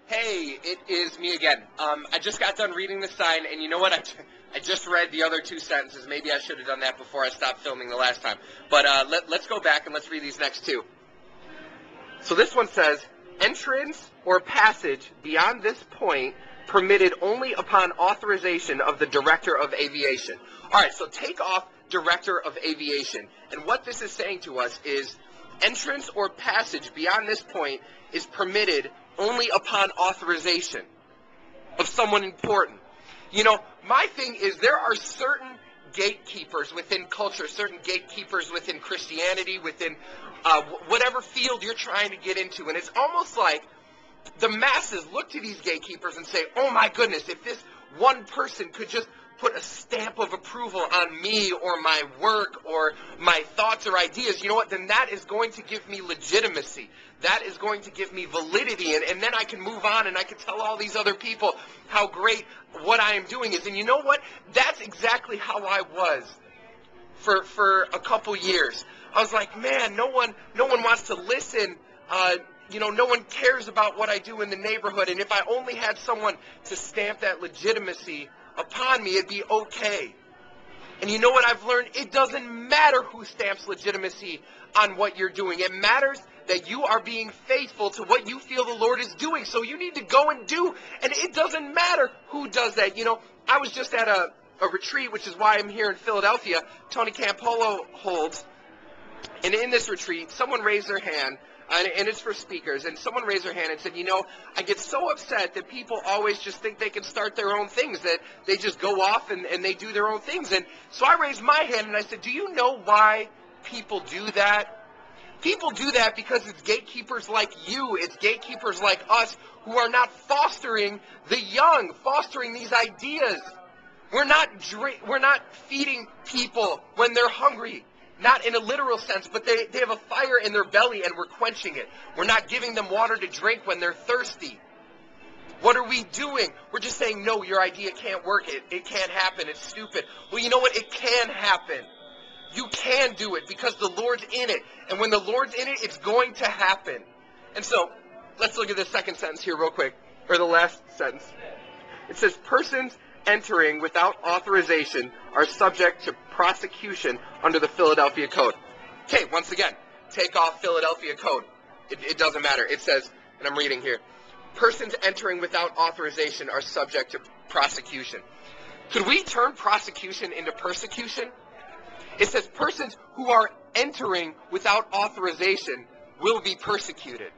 Hey, it is me again. I just got done reading the sign, and you know what? I just read the other two sentences. Maybe I should have done that before I stopped filming the last time. But let's go back and let's read these next two. So this one says, entrance or passage beyond this point permitted only upon authorization of the Director of Aviation. All right, so take off Director of Aviation. And what this is saying to us is entrance or passage beyond this point is permitted only upon authorization of someone important. You know, my thing is there are certain gatekeepers within culture, certain gatekeepers within Christianity, within whatever field you're trying to get into. And it's almost like the masses look to these gatekeepers and say, oh my goodness, if this one person could just put a stamp of approval on me or my work or my thoughts or ideas, you know what, then that is going to give me legitimacy. That is going to give me validity, and then I can move on and I can tell all these other people how great what I am doing is. And you know what? That's exactly how I was for a couple years. I was like, man, no one wants to listen. No one cares about what I do in the neighborhood, and if I only had someone to stamp that legitimacy upon me, it'd be okay. And you know what I've learned? It doesn't matter who stamps legitimacy on what you're doing. It matters that you are being faithful to what you feel the Lord is doing. So you need to go and do, and it doesn't matter who does that. You know, I was just at a retreat, which is why I'm here in Philadelphia, Tony Campolo holds. And in this retreat, someone raised their hand, and it's for speakers, and someone raised their hand and said, you know, I get so upset that people always just think they can start their own things, that they just go off and they do their own things. And so I raised my hand and I said, do you know why people do that? People do that because it's gatekeepers like you, it's gatekeepers like us who are not fostering the young, fostering these ideas. We're not feeding people when they're hungry. Not in a literal sense, but they have a fire in their belly and we're quenching it. We're not giving them water to drink when they're thirsty. What are we doing? We're just saying, no, your idea can't work. It can't happen. It's stupid. Well, you know what? It can happen. You can do it because the Lord's in it. And when the Lord's in it, it's going to happen. And so, let's look at the second sentence here real quick, or the last sentence. It says, persons entering without authorization are subject to prosecution under the Philadelphia Code. Okay, once again, take off Philadelphia Code. It doesn't matter. It says, and I'm reading here, persons entering without authorization are subject to prosecution. Could we turn prosecution into persecution? It says persons who are entering without authorization will be persecuted.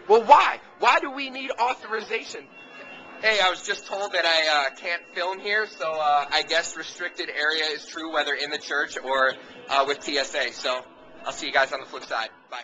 Well, why? Why do we need authorization? Hey, I was just told that I can't film here, so I guess restricted area is true whether in the church or with TSA. So I'll see you guys on the flip side. Bye.